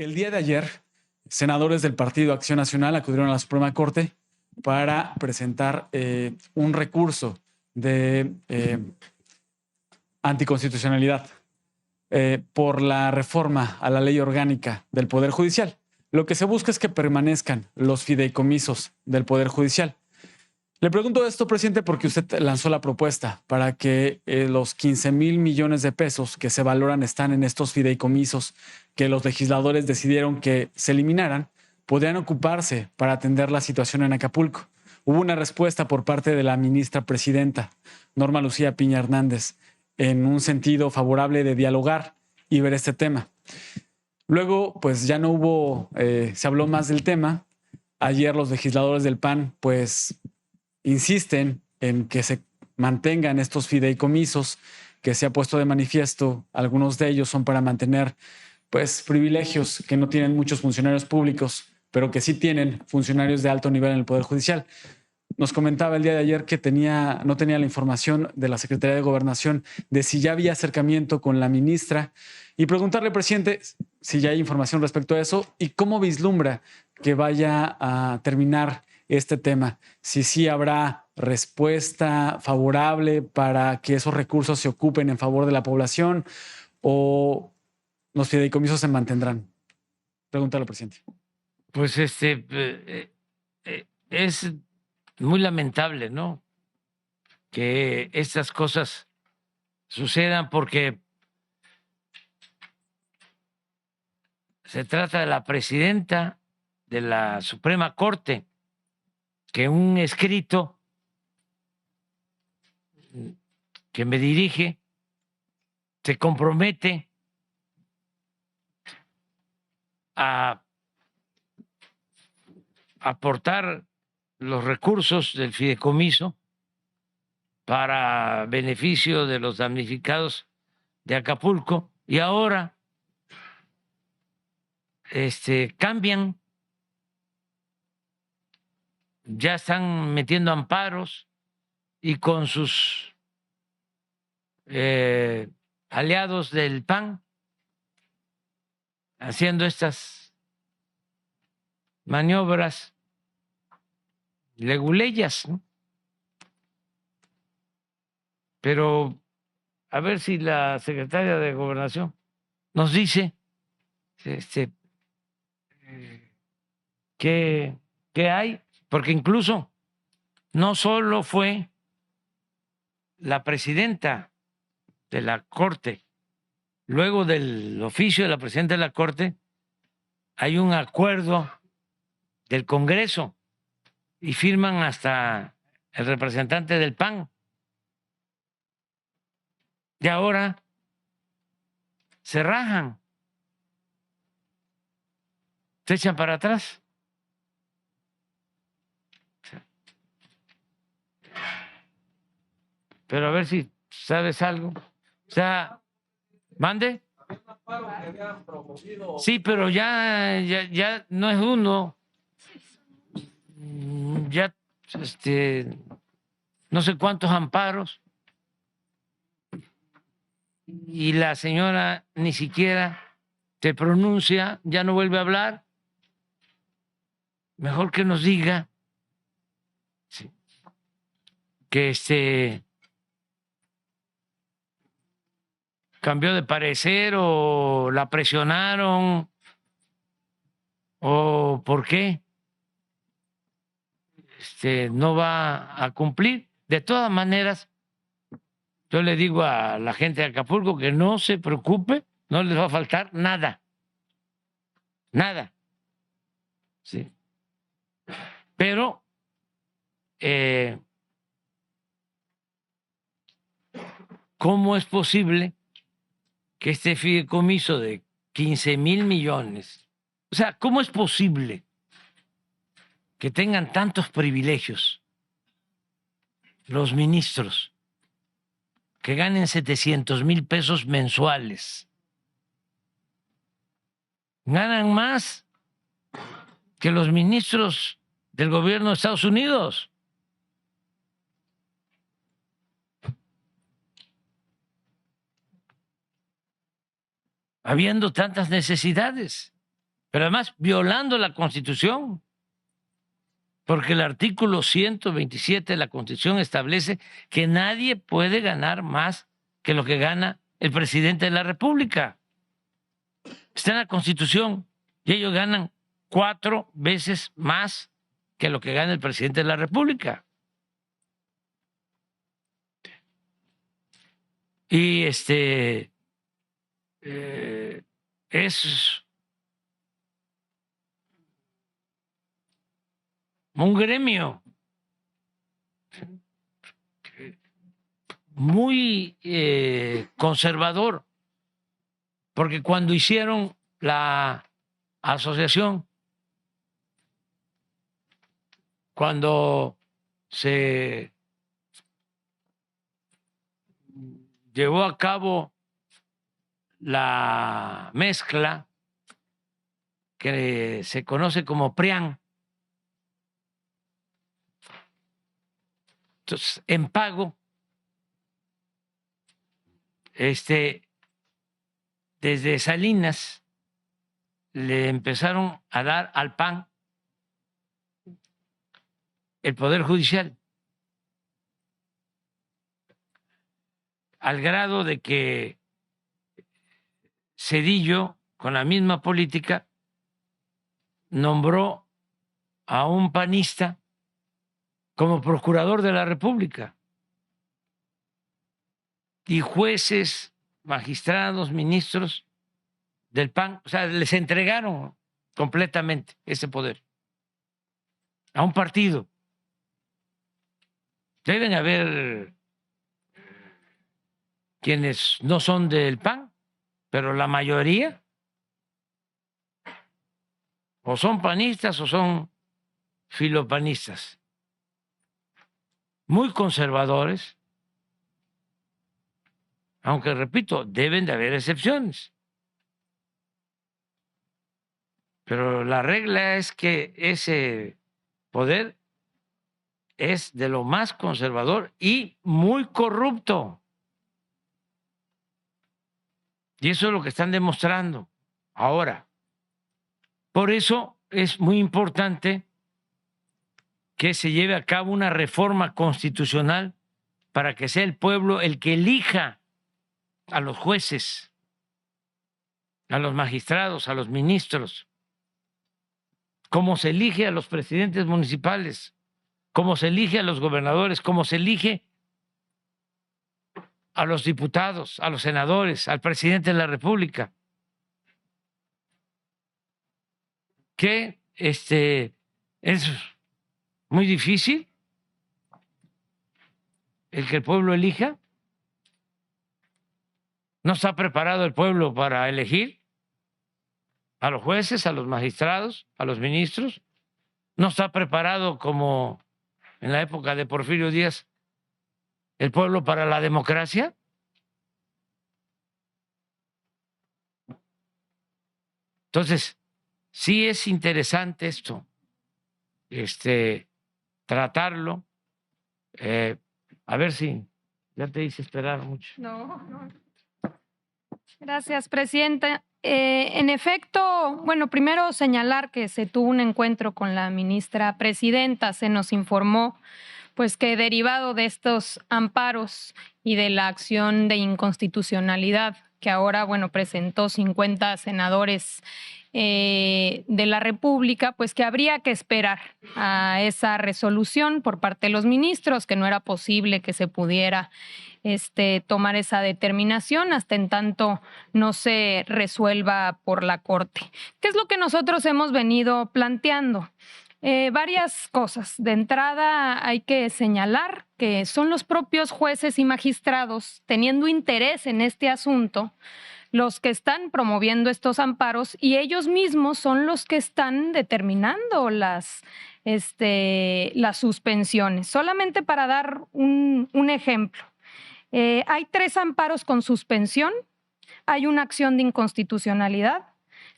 El día de ayer, senadores del Partido Acción Nacional acudieron a la Suprema Corte para presentar un recurso de anticonstitucionalidad por la reforma a la ley orgánica del Poder Judicial. Lo que se busca es que permanezcan los fideicomisos del Poder Judicial. Le pregunto esto, presidente, porque usted lanzó la propuesta para que los 15,000 millones de pesos que se valoran están en estos fideicomisos que los legisladores decidieron que se eliminaran, podrían ocuparse para atender la situación en Acapulco. Hubo una respuesta por parte de la ministra presidenta, Norma Lucía Piña Hernández, en un sentido favorable de dialogar y ver este tema. Luego, pues ya no hubo, se habló más del tema. Ayer los legisladores del PAN, pues insisten en que se mantengan estos fideicomisos que se ha puesto de manifiesto. Algunos de ellos son para mantener pues privilegios que no tienen muchos funcionarios públicos, pero que sí tienen funcionarios de alto nivel en el Poder Judicial. Nos comentaba el día de ayer que no tenía la información de la Secretaría de Gobernación de si ya había acercamiento con la ministra y preguntarle, presidente, si ya hay información respecto a eso y cómo vislumbra que vaya a terminar este tema, si sí habrá respuesta favorable para que esos recursos se ocupen en favor de la población o los fideicomisos se mantendrán. Pregúntale, presidente. Pues es muy lamentable, ¿no? Que estas cosas sucedan porque se trata de la presidenta de la Suprema Corte, que un escrito que me dirige se compromete a aportar los recursos del fideicomiso para beneficio de los damnificados de Acapulco y ahora cambian, ya están metiendo amparos y con sus aliados del PAN haciendo estas maniobras leguleyas, ¿no? Pero a ver si la secretaria de Gobernación nos dice qué hay, porque incluso no solo fue la presidenta de la Corte, luego del oficio de la presidenta de la Corte, hay un acuerdo del Congreso y firman hasta el representante del PAN. Y ahora se rajan, se echan para atrás. Pero a ver si sabes algo. O sea, mande. Sí, pero ya no es uno. Ya no sé cuántos amparos. Y la señora ni siquiera se pronuncia, ya no vuelve a hablar. Mejor que nos diga que cambió de parecer o la presionaron o por qué no va a cumplir. De todas maneras, yo le digo a la gente de Acapulco que no se preocupe, no les va a faltar nada, nada. Sí. Pero ¿cómo es posible que este fideicomiso de 15,000 millones, o sea, cómo es posible que tengan tantos privilegios los ministros, que ganen 700,000 pesos mensuales? Ganan más que los ministros del gobierno de Estados Unidos. Habiendo tantas necesidades. pero además violando la Constitución, porque el artículo 127 de la Constitución establece que nadie puede ganar más que lo que gana el presidente de la República. Está en la Constitución y ellos ganan 4 veces más que lo que gana el presidente de la República. Y es un gremio muy conservador, porque cuando hicieron la asociación, cuando se llevó a cabo la mezcla que se conoce como PRIAN, entonces en pago, desde Salinas le empezaron a dar al PAN el Poder Judicial, al grado de que Zedillo, con la misma política, nombró a un panista como procurador de la República. Y jueces, magistrados, ministros del PAN, o sea, les entregaron completamente ese poder a un partido. Deben haber quienes no son del PAN, pero la mayoría o son panistas o son filopanistas, muy conservadores, aunque repito, deben de haber excepciones. Pero la regla es que ese poder es de lo más conservador y muy corrupto. Y eso es lo que están demostrando ahora. Por eso es muy importante que se lleve a cabo una reforma constitucional para que sea el pueblo el que elija a los jueces, a los magistrados, a los ministros, como se elige a los presidentes municipales, como se elige a los gobernadores, como se elige a los diputados, a los senadores, al presidente de la República. Que es muy difícil el que el pueblo elija. No está preparado el pueblo para elegir a los jueces, a los magistrados, a los ministros. No está preparado, como en la época de Porfirio Díaz, el pueblo para la democracia. Entonces, sí es interesante esto, tratarlo. A ver si ya te hice esperar mucho. No. Gracias, presidenta. En efecto, bueno, primero señalar que se tuvo un encuentro con la ministra presidenta. Se nos informó pues que derivado de estos amparos y de la acción de inconstitucionalidad que ahora, bueno, presentó 50 senadores de la República, pues que habría que esperar a esa resolución por parte de los ministros, que no era posible que se pudiera tomar esa determinación hasta en tanto no se resuelva por la Corte. ¿Qué es lo que nosotros hemos venido planteando? Varias cosas. De entrada, hay que señalar que son los propios jueces y magistrados, teniendo interés en este asunto, los que están promoviendo estos amparos y ellos mismos son los que están determinando las suspensiones. Solamente para dar un ejemplo. Hay 3 amparos con suspensión, hay una acción de inconstitucionalidad.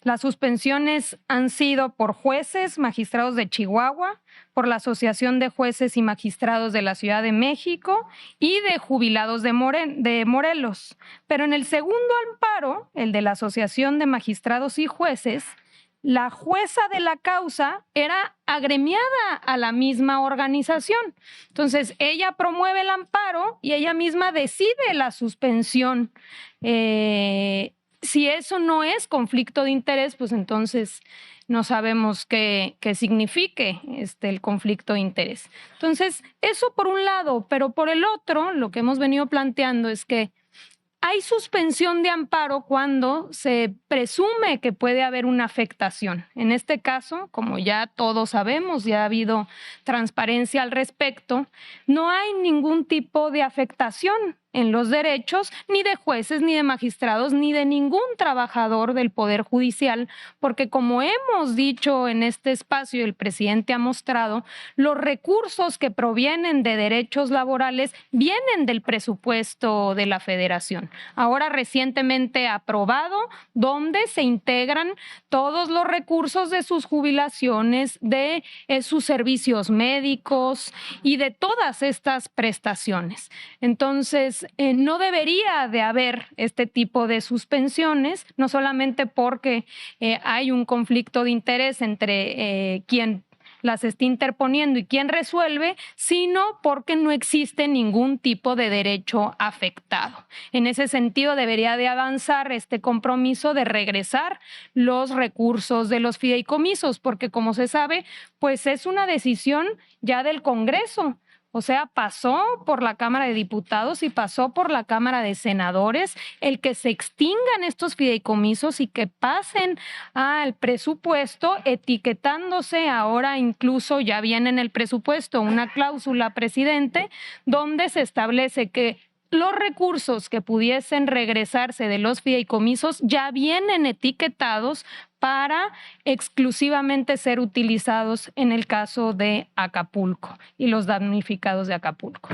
Las suspensiones han sido por jueces, magistrados de Chihuahua, por la Asociación de Jueces y Magistrados de la Ciudad de México y de jubilados de Morelos. Pero en el segundo amparo, el de la Asociación de Magistrados y Jueces, la jueza de la causa era agremiada a la misma organización. Entonces, ella promueve el amparo y ella misma decide la suspensión. Si eso no es conflicto de interés, pues entonces no sabemos qué signifique el conflicto de interés. Entonces, eso por un lado, pero por el otro, lo que hemos venido planteando es que hay suspensión de amparo cuando se presume que puede haber una afectación. En este caso, como ya todos sabemos, ya ha habido transparencia al respecto, no hay ningún tipo de afectación en los derechos ni de jueces, ni de magistrados, ni de ningún trabajador del Poder Judicial, porque como hemos dicho en este espacio, el presidente ha mostrado, los recursos que provienen de derechos laborales vienen del presupuesto de la Federación. Ahora recientemente aprobado, donde se integran todos los recursos de sus jubilaciones, de sus servicios médicos y de todas estas prestaciones. Entonces, no debería de haber este tipo de suspensiones, no solamente porque hay un conflicto de interés entre quien las está interponiendo y quien resuelve, sino porque no existe ningún tipo de derecho afectado. En ese sentido, debería de avanzar este compromiso de regresar los recursos de los fideicomisos, porque como se sabe, pues es una decisión ya del Congreso. O sea, pasó por la Cámara de Diputados y pasó por la Cámara de Senadores el que se extingan estos fideicomisos y que pasen al presupuesto, etiquetándose ahora incluso ya viene en el presupuesto una cláusula, presidente, donde se establece que los recursos que pudiesen regresarse de los fideicomisos ya vienen etiquetados para exclusivamente ser utilizados en el caso de Acapulco y los damnificados de Acapulco.